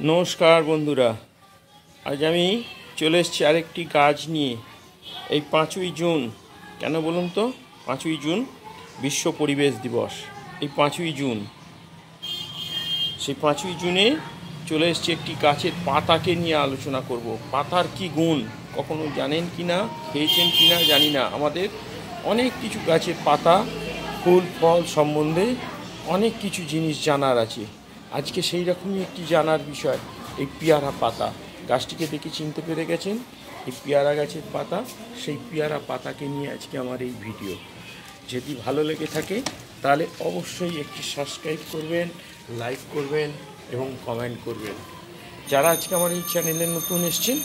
নমস্কার বন্ধুরা, আজ আমি চলে এসেছি আরেকটি গাছ নিয়ে। এই 5ই জুন, কেন বলুন তো? 5ই জুন বিশ্ব পরিবেশ দিবস। এই 5ই জুন, সেই 5ই জুনে চলে এসেছি একটি গাছের পাতাকে নিয়ে আলোচনা করব। পাতার কি গুণ কখনো জানেন কি না, খেয়েছেন কি না জানি না। আমাদের অনেক কিছু গাছের পাতা, ফুল ফল সম্বন্ধে অনেক কিছু জিনিস জানার আছে। আজকে সেই রকমই একটি জানার বিষয়, এই পেয়ারা পাতা। গাছটিকে দেখে চিনতে পেরে গেছেন, এই পেয়ারা গাছের পাতা। সেই পেয়ারা পাতাকে নিয়ে আজকে আমার এই ভিডিও। যদি ভালো লেগে থাকে তাহলে অবশ্যই একটি সাবস্ক্রাইব করবেন, লাইক করবেন এবং কমেন্ট করবেন। যারা আজকে আমার এই চ্যানেলে নতুন এসেছেন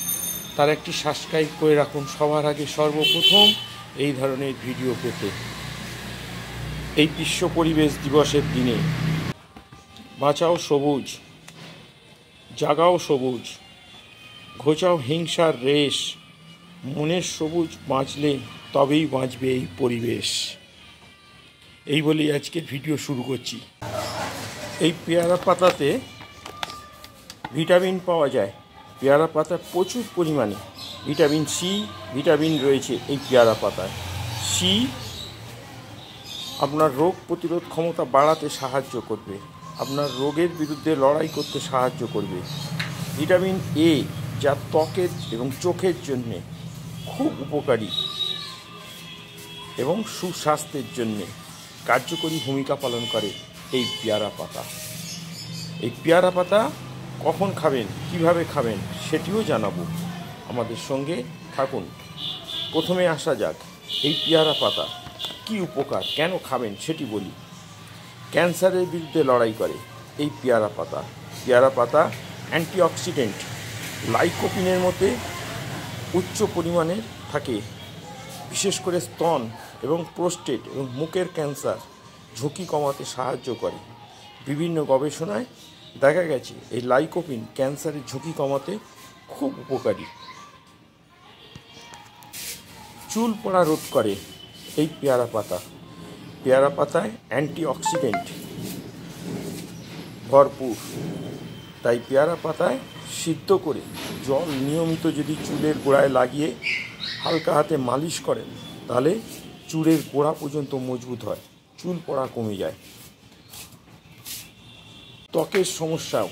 তারা একটি সাবস্ক্রাইব করে রাখুন, সবার আগে সর্বপ্রথম এই ধরনের ভিডিও পেতে। এই বিশ্ব পরিবেশ দিবসের দিনে বাঁচাও সবুজ, জাগাও সবুজ, ঘোচাও হিংসার রেশ, মনের সবুজ বাঁচলে তবেই বাঁচবে এই পরিবেশ। এই বলেই আজকের ভিডিও শুরু করছি। এই পেয়ারা পাতাতে ভিটামিন পাওয়া যায়। পেয়ারা পাতায় প্রচুর পরিমাণে ভিটামিন সি, ভিটামিন রয়েছে এই পেয়ারা পাতায়। সি আপনার রোগ প্রতিরোধ ক্ষমতা বাড়াতে সাহায্য করবে, আপনার রোগের বিরুদ্ধে লড়াই করতে সাহায্য করবে। ভিটামিন এ, যা ত্বকের এবং চোখের জন্যে খুব উপকারী এবং সুস্বাস্থ্যের জন্যে কার্যকরী ভূমিকা পালন করে এই পেয়ারা পাতা। এই পেয়ারা পাতা কখন খাবেন, কিভাবে খাবেন সেটিও জানাবো, আমাদের সঙ্গে থাকুন। প্রথমে আসা যাক, এই পেয়ারা পাতা কী উপকার, কেন খাবেন সেটি বলি। ক্যান্সারের বিরুদ্ধে লড়াই করে এই পেয়ারা পাতা। পেয়ারা পাতা অ্যান্টিঅক্সিডেন্ট লাইকোপিনের মধ্যে উচ্চ পরিমাণে থাকে, বিশেষ করে স্তন এবং প্রোস্টেট এবং মুখের ক্যান্সার ঝুঁকি কমাতে সাহায্য করে। বিভিন্ন গবেষণায় দেখা গেছে এই লাইকোপিন ক্যান্সারের ঝুঁকি কমাতে খুব উপকারী। চুল পড়া রোধ করে এই পেয়ারা পাতা। পেয়ারা পাতায় অ্যান্টিঅক্সিডেন্ট ভরপুর, তাই পেয়ারা পাতায় সিদ্ধ করে জল নিয়মিত যদি চুলের গোড়ায় লাগিয়ে হালকা হাতে মালিশ করেন তাহলে চুলের গোড়া পর্যন্ত মজবুত হয়, চুল পড়া কমে যায়। ত্বকের সমস্যাও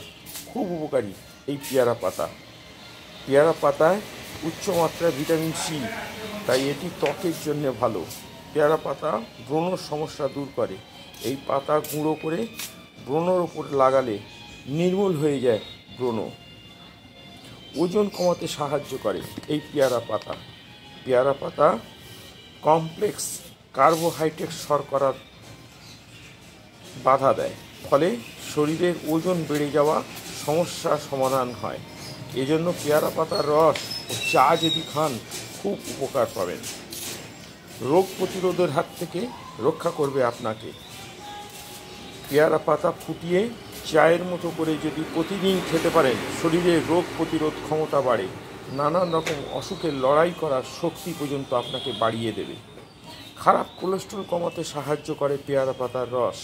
খুব উপকারী এই পেয়ারা পাতা। পেয়ারা পাতায় উচ্চমাত্রায় ভিটামিন সি, তাই এটি ত্বকের জন্য ভালো। পেয়ারা পাতা ব্রণর সমস্যা দূর করে। এই পাতা গুঁড়ো করে ব্রণর ওপর লাগালে নির্মূল হয়ে যায় ব্রণ। ওজন কমাতে সাহায্য করে এই পেয়ারা পাতা। পেয়ারা পাতা কমপ্লেক্স কার্বোহাইড্রেট শর্করার বাধা দেয়, ফলে শরীরের ওজন বেড়ে যাওয়া সমস্যার সমাধান হয়। এজন্য পেয়ারা পাতার রস ও চা যদি খান খুব উপকার পাবেন। রোগ প্রতিরোধের হাত থেকে রক্ষা করবে আপনাকে। পেয়ারা পাতা ফুটিয়ে চায়ের মতো করে যদি প্রতিদিন খেতে পারেন শরীরে রোগ প্রতিরোধ ক্ষমতা বাড়ে, নানান রকম অসুখের লড়াই করার শক্তি পর্যন্ত আপনাকে বাড়িয়ে দেবে। খারাপ কোলেস্ট্রল কমাতে সাহায্য করে পেয়ারা পাতার রস।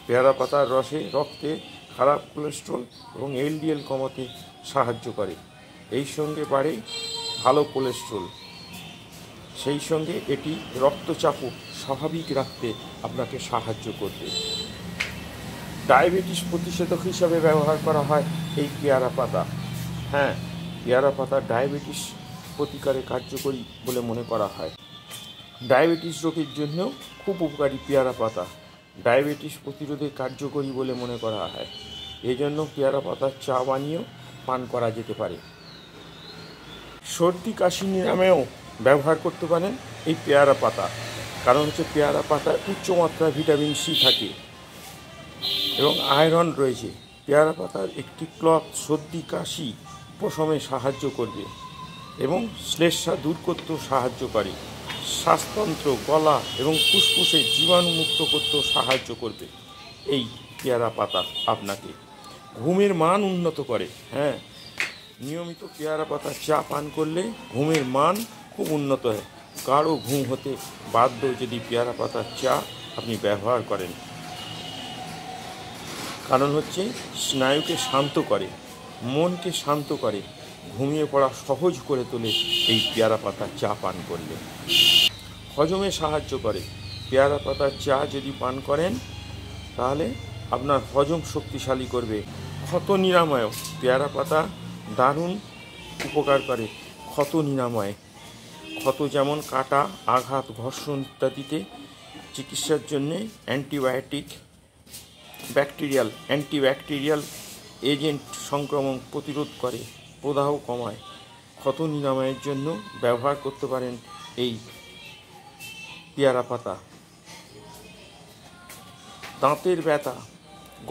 পেয়ারা পাতার রসে রক্তে খারাপ কোলেস্ট্রল এবং এলডিএল কমাতে সাহায্য করে। এই সঙ্গে বাড়ে ভালো কোলেস্ট্রল, সেই সঙ্গে এটি রক্তচাপও স্বাভাবিক রাখতে আপনাকে সাহায্য করবে। ডায়াবেটিস প্রতিষেধক হিসাবে ব্যবহার করা হয় এই পেয়ারা পাতা। হ্যাঁ, পেয়ারা পাতা ডায়াবেটিস প্রতিকারে কার্যকরী বলে মনে করা হয়। ডায়াবেটিস রোগের জন্যও খুব উপকারী পেয়ারা পাতা, ডায়াবেটিস প্রতিরোধে কার্যকরী বলে মনে করা হয়। এই জন্য পেয়ারা পাতার চা বানিয়েও পান করা যেতে পারে। সর্দি কাশি নিরাময়েও ব্যবহার করতে পারেন এই পেয়ারা পাতা, কারণ হচ্ছে পেয়ারা পাতায় উচ্চমাত্রায় ভিটামিন সি থাকে এবং আয়রন রয়েছে। পেয়ারা পাতার একটি ক্লথ সর্দি কাশি উপশমে সাহায্য করবে এবং শ্লেষ্মা দূর করতেও সাহায্য করে। শ্বাসতন্ত্র, গলা এবং ফুসফুসে জীবাণুমুক্ত করতেও সাহায্য করবে এই পেয়ারা পাতা আপনাকে। ঘুমের মান উন্নত করে। হ্যাঁ, নিয়মিত পেয়ারা পাতা চা পান করলে ঘুমের মান খুব উন্নত হয়। গাঢ় ঘুম হতে বাধ্য যদি পেয়ারা পাতার চা আপনি ব্যবহার করেন। কারণ হচ্ছে স্নায়ুকে শান্ত করে, মনকে শান্ত করে, ঘুমিয়ে পড়া সহজ করে তোলে এই পেয়ারা পাতার চা পান করলে। হজমে সাহায্য করে। পেয়ারা পাতার চা যদি পান করেন তাহলে আপনার হজম শক্তিশালী করবে। ক্ষত নিরাময়, পেয়ারা পাতা দারুণ উপকার করে ক্ষত নিরাময়ে। ক্ষত যেমন কাটা, আঘাত, ঘর্ষণ ইত্যাদিতে চিকিৎসার জন্যে অ্যান্টিব্যাকটেরিয়াল এজেন্ট সংক্রমণ প্রতিরোধ করে, প্রদাহ কমায়। ক্ষত নিরাময়ের জন্য ব্যবহার করতে পারেন এই পেয়ারা পাতা। দাঁতের ব্যথা,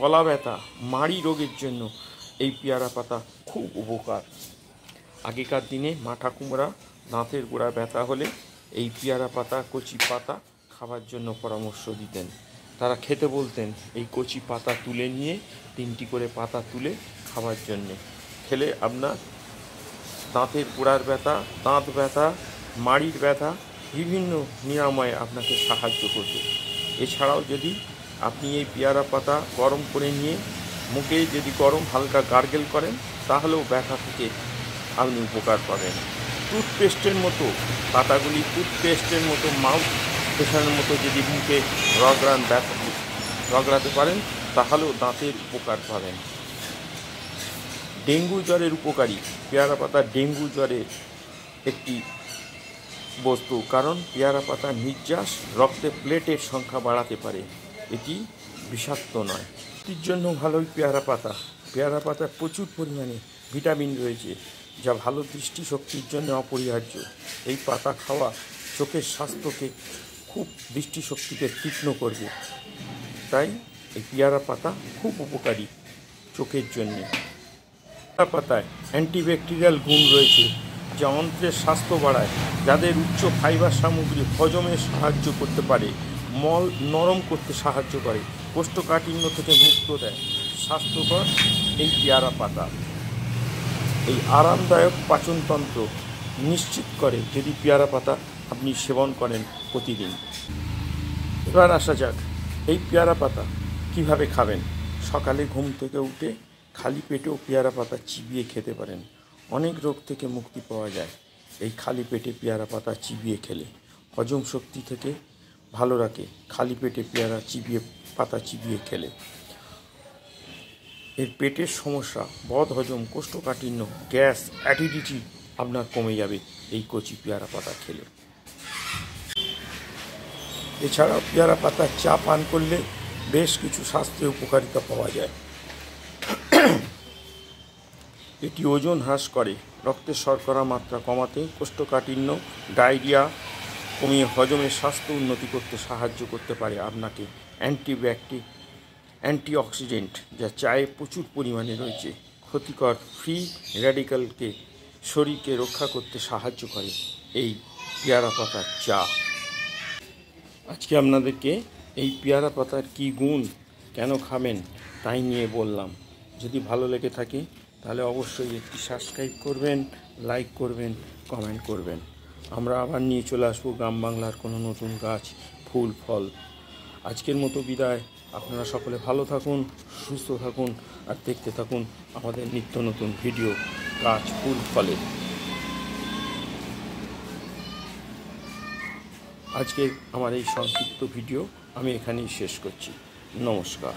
গলা ব্যথা, মাড়ি রোগের জন্য এই পেয়ারা পাতা খুব উপকার। আগেকার দিনে মা ঠাকুমারা দাঁতের গোড়া ব্যথা হলে এই পেয়ারা পাতা, কচি পাতা খাবার জন্য পরামর্শ দিতেন। তারা খেতে বলতেন এই কচি পাতা তুলে নিয়ে 3টি করে পাতা তুলে খাবার জন্যে খেলে আপনার দাঁতের গোড়ার ব্যথা, দাঁত ব্যথা, মাড়ির ব্যথা বিভিন্ন নিরাময়ে আপনাকে সাহায্য করবে। এছাড়াও যদি আপনি এই পেয়ারা পাতা গরম করে নিয়ে মুখে যদি গরম হালকা গার্গেল করেন তাহলেও ব্যথা থেকে আপনি উপকার পাবেন। টুথপেস্টের মতো পাতাগুলি টুথপেস্টের মতো মাউথ প্রেশারের মতো যদি মুখে রগড়াতে পারেন তাহলেও দাঁতের উপকার পাবেন। ডেঙ্গু জ্বরের উপকারী পেয়ারা পাতা ডেঙ্গু জ্বরের একটি বস্তু, কারণ পেয়ারা পাতার নির্যাস রক্তে প্লেটের সংখ্যা বাড়াতে পারে। এটি বিষাক্ত নয়। এটির জন্য ভালোই পেয়ারা পাতা। পেয়ারা পাতায় প্রচুর পরিমাণে ভিটামিন রয়েছে, যা ভালো দৃষ্টিশক্তির জন্য অপরিহার্য। এই পাতা খাওয়া চোখের স্বাস্থ্যকে খুব দৃষ্টিশক্তিকে তীক্ষ্ণ করবে। তাই এই পেয়ারা পাতা খুব উপকারী চোখের জন্যে। পেয়ারা পাতায় অ্যান্টিব্যাকটেরিয়াল গুণ রয়েছে, যা অন্ত্রের স্বাস্থ্য বাড়ায়। যাদের উচ্চ ফাইবার সামগ্রী হজমে সাহায্য করতে পারে, মল নরম করতে সাহায্য করে, কোষ্ঠকাঠিন্য থেকে মুক্ত দেয়। স্বাস্থ্যকর এই পেয়ারা পাতা এই আরামদায়ক পাচনতন্ত্র নিশ্চিত করে যদি পেয়ারা পাতা আপনি সেবন করেন প্রতিদিন। এবার আসা যাক এই পেয়ারা পাতা কিভাবে খাবেন। সকালে ঘুম থেকে উঠে খালি পেটেও পেয়ারা পাতা চিবিয়ে খেতে পারেন। অনেক রোগ থেকে মুক্তি পাওয়া যায় এই খালি পেটে পেয়ারা পাতা চিবিয়ে খেলে। হজম শক্তি থেকে ভালো রাখে খালি পেটে পাতা চিবিয়ে খেলে। এর পেটের সমস্যা, বদহজম, কোষ্ঠকাঠিন্য, গ্যাস, অ্যাসিডিটি আপনার কমে যাবে এই কচি পেয়ারা পাতা খেলে। এছাড়াও পেয়ারা পাতার চা পান করলে বেশ কিছু স্বাস্থ্যের উপকারিতা পাওয়া যায়। এটি ওজন হ্রাস করে, রক্তের শর্করা মাত্রা কমাতে, কোষ্ঠকাঠিন্য, ডায়রিয়া কমিয়ে হজমের স্বাস্থ্য উন্নতি করতে সাহায্য করতে পারে আপনাকে। অ্যান্টিঅক্সিডেন্ট যা চায়ে প্রচুর পরিমাণে রয়েছে, ক্ষতিকর ফ্রি র্যাডিক্যালকে শরীরকে রক্ষা করতে সাহায্য করে এই পেয়ারা পাতার চা। আজকে আপনাদেরকে এই পেয়ারা পাতার কী গুণ, কেন খাবেন তাই নিয়ে বললাম। যদি ভালো লেগে থাকে তাহলে অবশ্যই একটি সাবস্ক্রাইব করবেন, লাইক করবেন, কমেন্ট করবেন। আমরা আবার নিয়ে চলে আসবো গ্রাম বাংলার কোনো নতুন গাছ, ফুল, ফল। আজকের মতো বিদায়। আপনারা সকলে ভালো থাকুন, সুস্থ থাকুন আর দেখতে থাকুন আমাদের নিত্য নতুন ভিডিও গাছ, ফুল, ফলের। আজকের আমার এই সংক্ষিপ্ত ভিডিও আমি এখানেই শেষ করছি। নমস্কার।